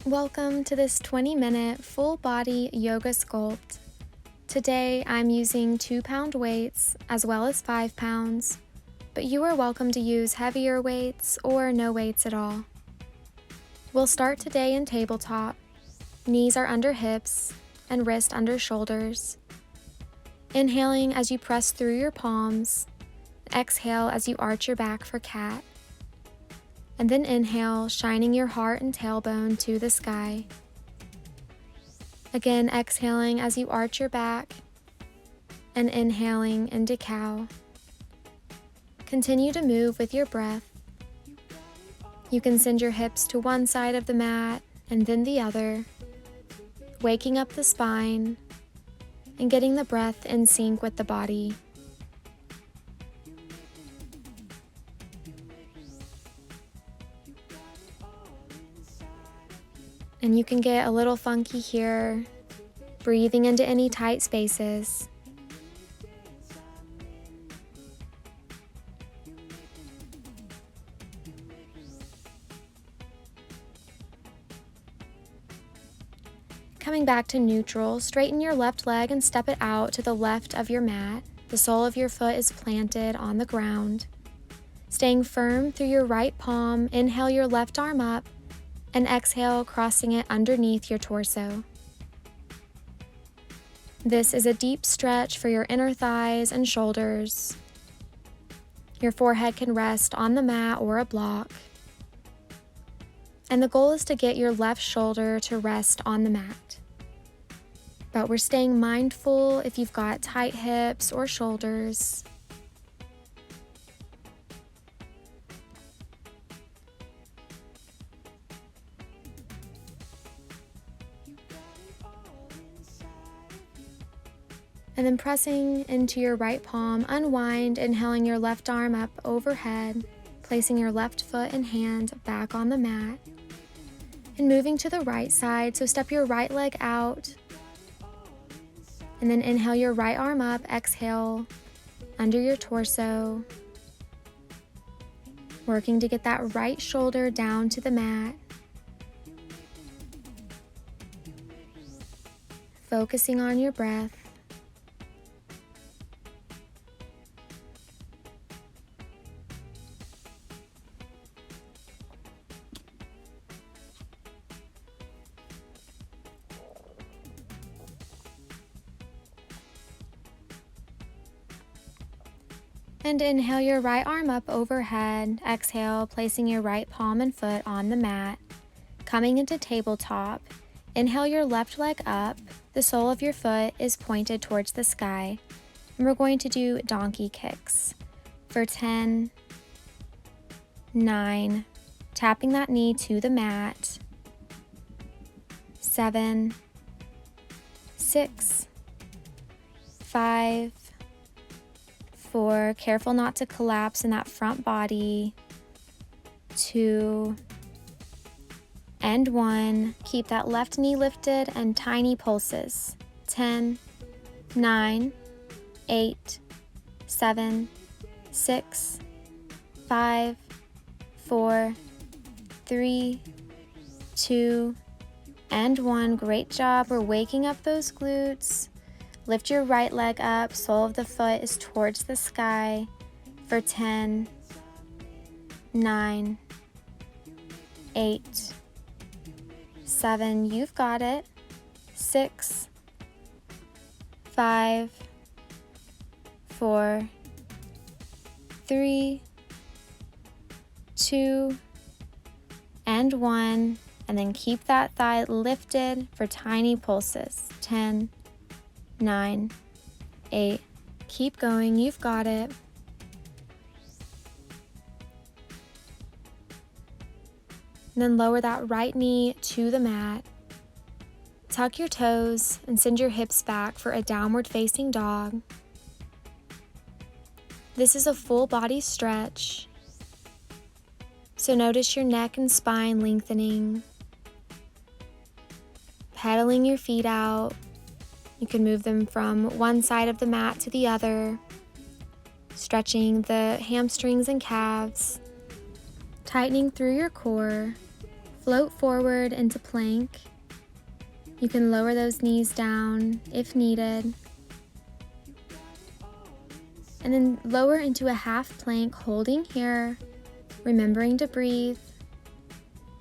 Welcome to this 20-minute full body yoga sculpt. Today I'm using 2-pound weights as well as 5 pounds, but you are welcome to use heavier weights or no weights at all. We'll start today in tabletop. Knees are under hips and wrist under shoulders. Inhaling as you press through your palms, exhale as you arch your back for cat. And then inhale, shining your heart and tailbone to the sky. Again, exhaling as you arch your back and inhaling into cow. Continue to move with your breath. You can send your hips to one side of the mat and then the other, waking up the spine and getting the breath in sync with the body. And you can get a little funky here, breathing into any tight spaces. Coming back to neutral, straighten your left leg and step it out to the left of your mat. The sole of your foot is planted on the ground. Staying firm through your right palm, inhale your left arm up, and exhale, crossing it underneath your torso. This is a deep stretch for your inner thighs and shoulders. Your forehead can rest on the mat or a block. And the goal is to get your left shoulder to rest on the mat. But we're staying mindful if you've got tight hips or shoulders. And then pressing into your right palm, unwind, inhaling your left arm up overhead, placing your left foot and hand back on the mat, and moving to the right side. So step your right leg out, and then inhale your right arm up, exhale under your torso, working to get that right shoulder down to the mat. Focusing on your breath. And inhale your right arm up overhead. Exhale, placing your right palm and foot on the mat. Coming into tabletop, inhale your left leg up. The sole of your foot is pointed towards the sky. And we're going to do donkey kicks for 10, 9, tapping that knee to the mat, 7, 6, 5, 4, careful not to collapse in that front body, 2, and 1. Keep that left knee lifted and tiny pulses. 10, 9, 8, 7, 6, 5, 4, 3, 2, and 1. Great job. We're waking up those glutes. Lift your right leg up, sole of the foot is towards the sky for 10, 9, 8, 7, you've got it, 6, 5, 4, 3, 2, and 1, and then keep that thigh lifted for tiny pulses. 10, 9, 8, keep going, you've got it. And then lower that right knee to the mat. Tuck your toes and send your hips back for a downward facing dog. This is a full body stretch. So notice your neck and spine lengthening. Pedaling your feet out. You can move them from one side of the mat to the other, stretching the hamstrings and calves, tightening through your core, Float forward into plank. You can lower those knees down if needed. And then lower into a half plank, holding here, remembering to breathe,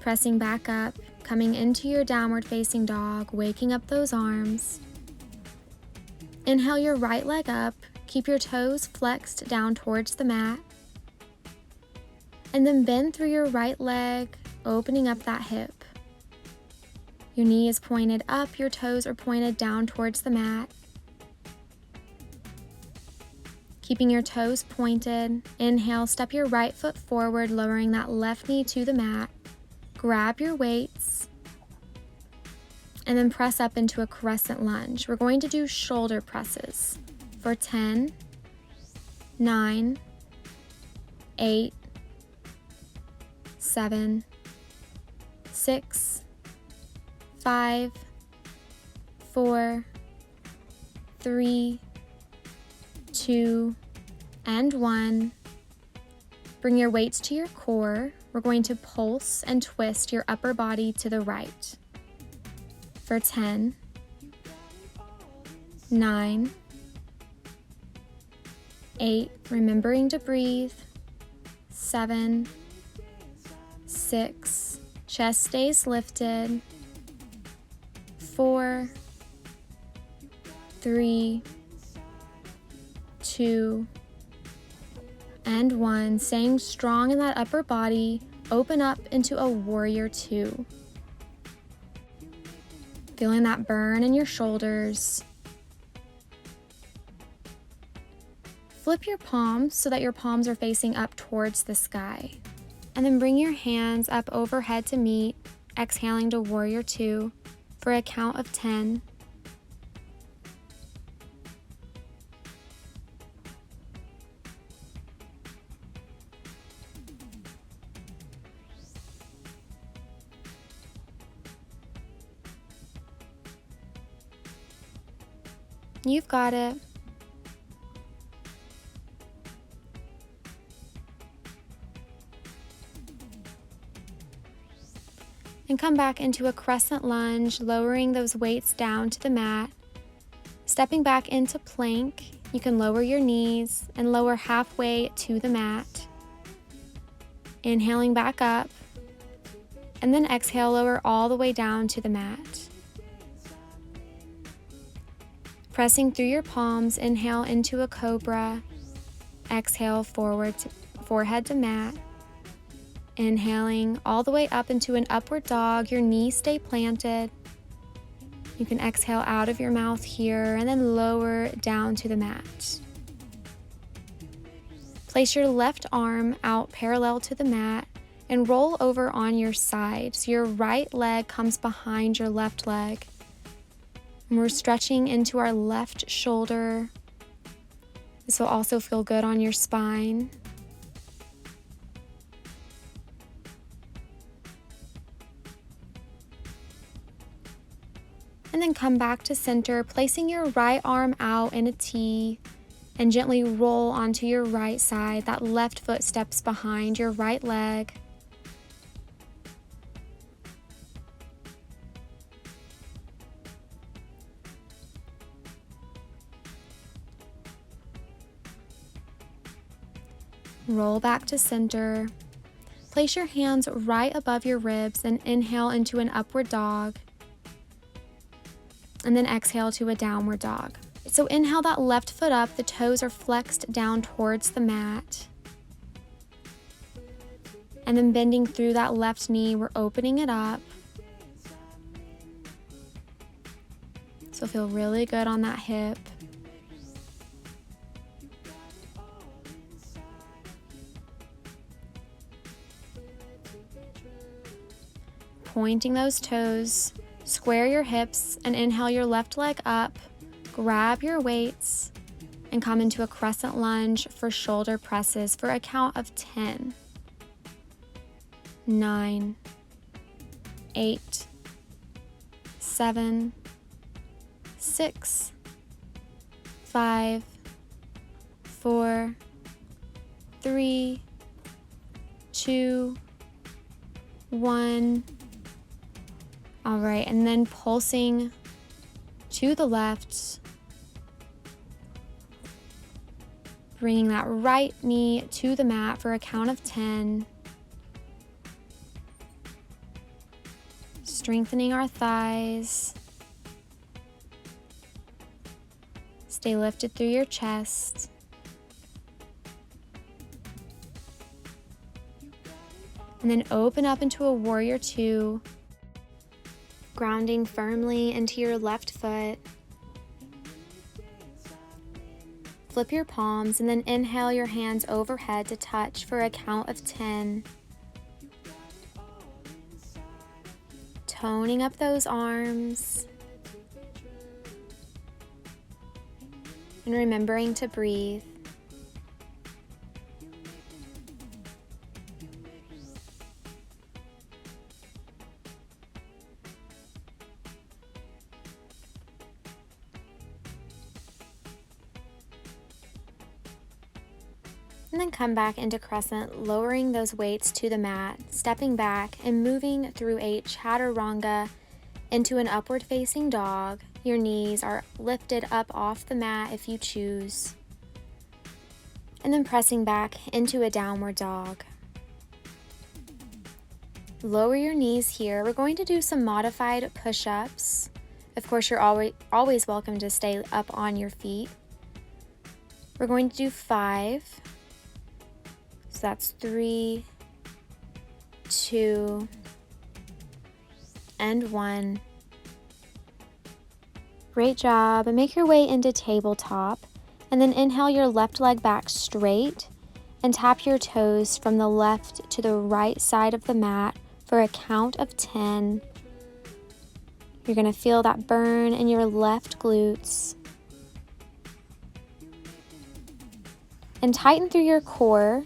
pressing back up, coming into your downward facing dog, waking up those arms. Inhale your right leg up, keep your toes flexed down towards the mat. And then bend through your right leg, opening up that hip. Your knee is pointed up, your toes are pointed down towards the mat. Keeping your toes pointed, inhale, step your right foot forward, lowering that left knee to the mat. Grab your weights, and then press up into a crescent lunge. We're going to do shoulder presses for 10, 9, 8, 7, 6, 5, 4, 3, 2, and 1. Bring your weights to your core. We're going to pulse and twist your upper body to the right. For 10, 9, 8, remembering to breathe, 7, 6, chest stays lifted, 4, 3, 2, and 1. Staying strong in that upper body, open up into a warrior 2. Feeling that burn in your shoulders. Flip your palms so that your palms are facing up towards the sky. And then bring your hands up overhead to meet, exhaling to warrior 2 for a count of 10. You've got it. And come back into a crescent lunge, lowering those weights down to the mat. Stepping back into plank, you can lower your knees and lower halfway to the mat. Inhaling back up, and then exhale, lower all the way down to the mat. Pressing through your palms, inhale into a cobra. Exhale forward to forehead to mat. Inhaling all the way up into an upward dog. Your knees stay planted. You can exhale out of your mouth here and then lower down to the mat. Place your left arm out parallel to the mat and roll over on your side. So your right leg comes behind your left leg. And we're stretching into our left shoulder. This will also feel good on your spine. And then come back to center, placing your right arm out in a T and gently roll onto your right side. That left foot steps behind your right leg. Roll back to center. Place your hands right above your ribs and inhale into an upward dog. And then exhale to a downward dog. So inhale that left foot up, the toes are flexed down towards the mat. And then bending through that left knee, we're opening it up. So feel really good on that hip. Pointing those toes, square your hips and inhale your left leg up, grab your weights and come into a crescent lunge for shoulder presses for a count of 10, 9, 8, 7, 6, 5, 4, 3, 2, 1. All right, and then pulsing to the left, bringing that right knee to the mat for a count of 10. Strengthening our thighs. Stay lifted through your chest. And then open up into a warrior two, grounding firmly into your left foot. Flip your palms and then inhale your hands overhead to touch for a count of 10. Toning up those arms. And remembering to breathe. And then come back into crescent, lowering those weights to the mat, stepping back and moving through a chaturanga into an upward facing dog. Your knees are lifted up off the mat if you choose. And then pressing back into a downward dog. Lower your knees here. We're going to do some modified push-ups. Of course, you're always welcome to stay up on your feet. We're going to do 5. So that's 3, 2, and 1. Great job. And make your way into tabletop. And then inhale your left leg back straight and tap your toes from the left to the right side of the mat for a count of 10. You're going to feel that burn in your left glutes. And tighten through your core,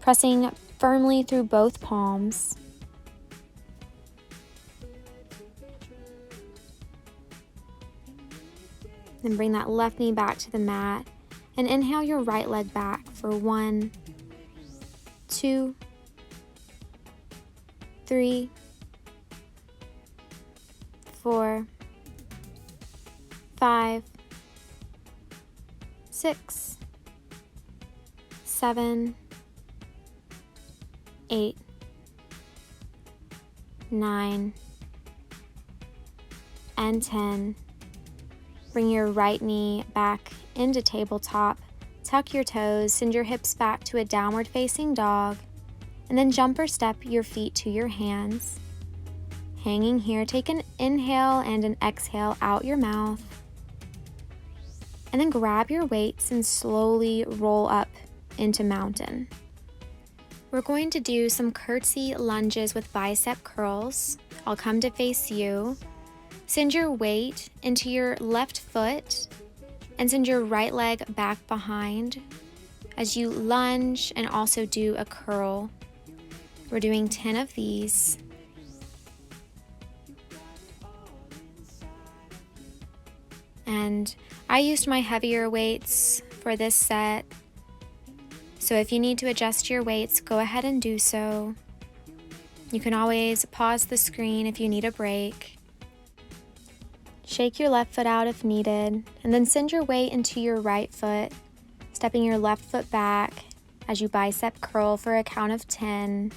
pressing firmly through both palms. Then bring that left knee back to the mat and inhale your right leg back for 1, 2, 3, 4, 5, 6, 7, 8, 9, and 10. Bring your right knee back into tabletop, tuck your toes, send your hips back to a downward facing dog, and then jump or step your feet to your hands. Hanging here, take an inhale and an exhale out your mouth, and then grab your weights and slowly roll up into mountain. We're going to do some curtsy lunges with bicep curls. I'll come to face you. Send your weight into your left foot and send your right leg back behind as you lunge and also do a curl. We're doing 10 of these. And I used my heavier weights for this set. So if you need to adjust your weights, go ahead and do so. You can always pause the screen if you need a break. Shake your left foot out if needed, and then send your weight into your right foot, stepping your left foot back as you bicep curl for a count of 10.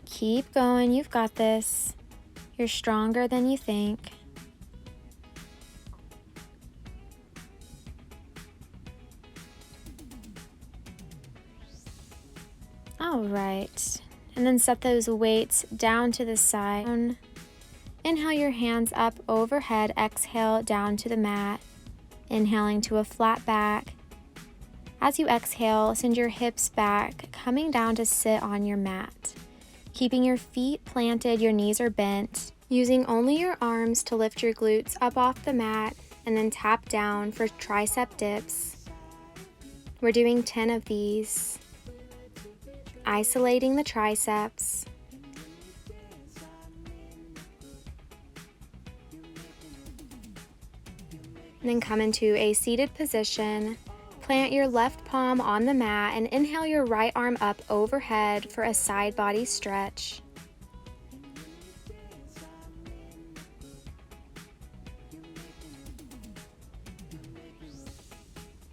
Keep going, you've got this. You're stronger than you think. All right, and then set those weights down to the side. Inhale your hands up overhead, exhale down to the mat, inhaling to a flat back. As you exhale, send your hips back, coming down to sit on your mat. Keeping your feet planted, your knees are bent, using only your arms to lift your glutes up off the mat, and then tap down for tricep dips. We're doing 10 of these. Isolating the triceps. And then come into a seated position, Plant your left palm on the mat and inhale your right arm up overhead for a side body stretch.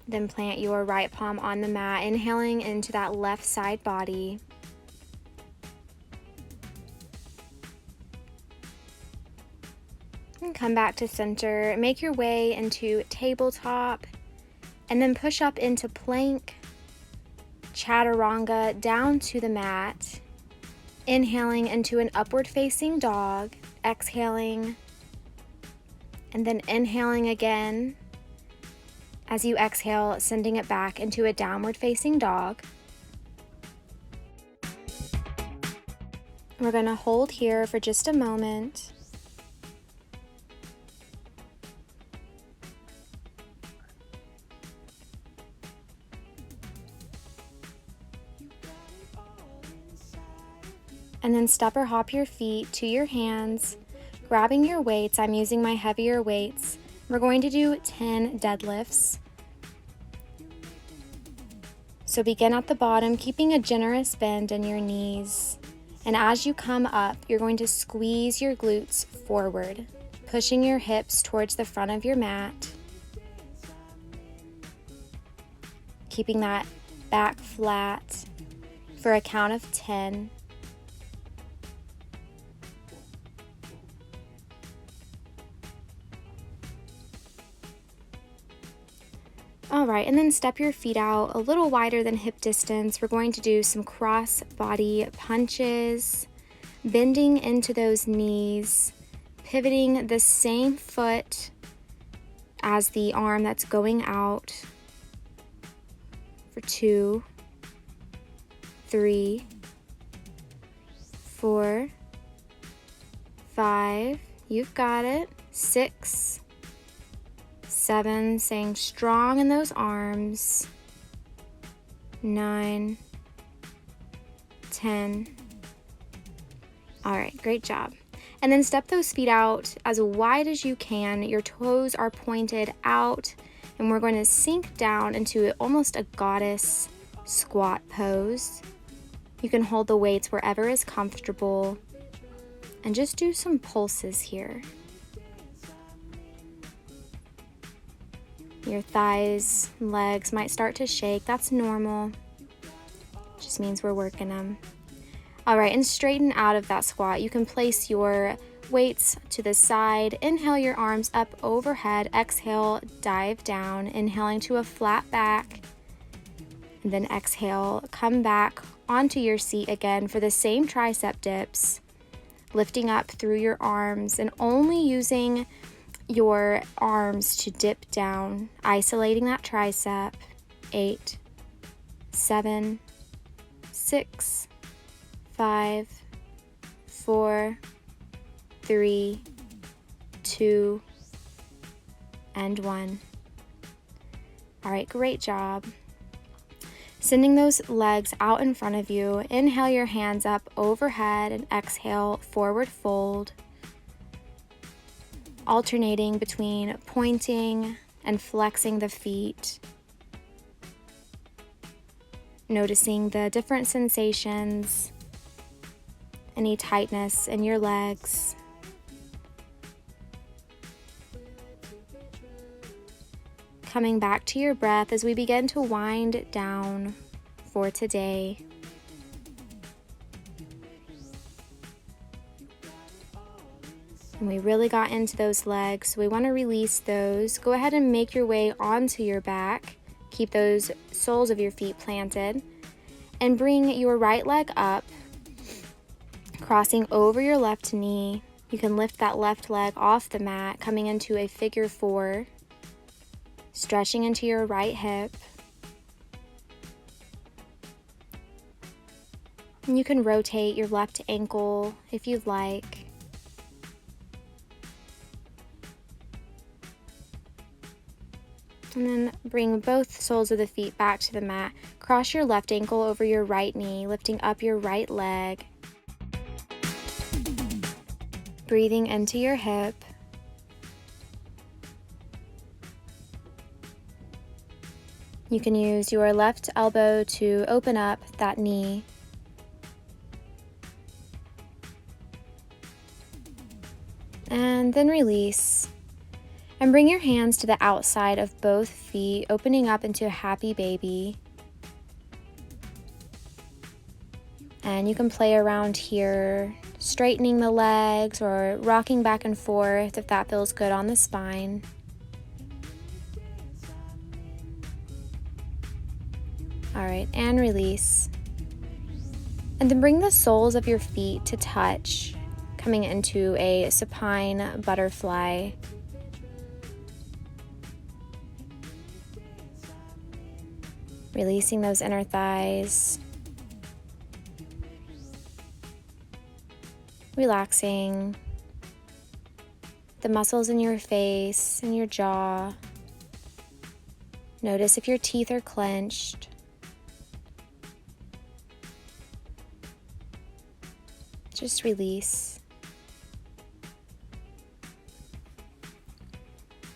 Then plant your right palm on the mat, inhaling into that left side body. And come back to center. Make your way into tabletop, and then push up into plank, chaturanga down to the mat. Inhaling into an upward facing dog, exhaling, and then inhaling again. As you exhale, sending it back into a downward facing dog. We're going to hold here for just a moment. And then step or hop your feet to your hands, grabbing your weights. I'm using my heavier weights. We're going to do 10 deadlifts. So begin at the bottom, keeping a generous bend in your knees. And as you come up, you're going to squeeze your glutes forward, pushing your hips towards the front of your mat. Keeping that back flat for a count of 10. All right, and then step your feet out a little wider than hip distance. We're going to do some cross body punches, bending into those knees, pivoting the same foot as the arm that's going out for 2, 3, 4, 5, you've got it, 6, 7, staying strong in those arms, 9, 10. All right, great job. And then step those feet out as wide as you can. Your toes are pointed out, and we're going to sink down into almost a goddess squat pose. You can hold the weights wherever is comfortable and just do some pulses here. Your thighs, legs might start to shake. That's normal. Just means we're working them. All right, and straighten out of that squat. You can place your weights to the side. Inhale your arms up overhead. Exhale, dive down. Inhaling to a flat back. And then exhale, come back onto your seat again for the same tricep dips. Lifting up through your arms and only using your arms to dip down, isolating that tricep. 8, 7, 6, 5, 4, 3, 2, and 1. All right, great job. Sending those legs out in front of you. Inhale your hands up overhead and exhale, forward fold. Alternating between pointing and flexing the feet. Noticing the different sensations, any tightness in your legs. Coming back to your breath as we begin to wind down for today. And we really got into those legs, so we want to release those. Go ahead and make your way onto your back. Keep those soles of your feet planted. And bring your right leg up, crossing over your left knee. You can lift that left leg off the mat, coming into a figure 4. Stretching into your right hip. And you can rotate your left ankle if you'd like. And then bring both soles of the feet back to the mat. Cross your left ankle over your right knee, lifting up your right leg. Breathing into your hip. You can use your left elbow to open up that knee. And then release. And bring your hands to the outside of both feet, opening up into a happy baby. And you can play around here, straightening the legs or rocking back and forth if that feels good on the spine. All right, and release. And then bring the soles of your feet to touch, coming into a supine butterfly. Releasing those inner thighs. Relaxing the muscles in your face and your jaw. Notice if your teeth are clenched. Just release.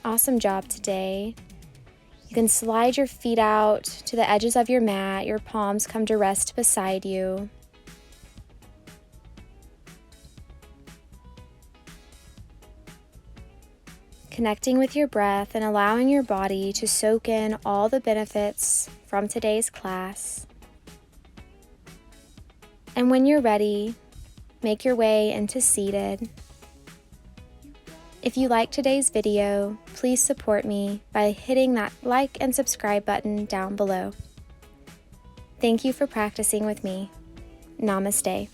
Awesome job today. You can slide your feet out to the edges of your mat. Your palms come to rest beside you. Connecting with your breath and allowing your body to soak in all the benefits from today's class. And when you're ready, make your way into seated. If you liked today's video, please support me by hitting that like and subscribe button down below. Thank you for practicing with me. Namaste.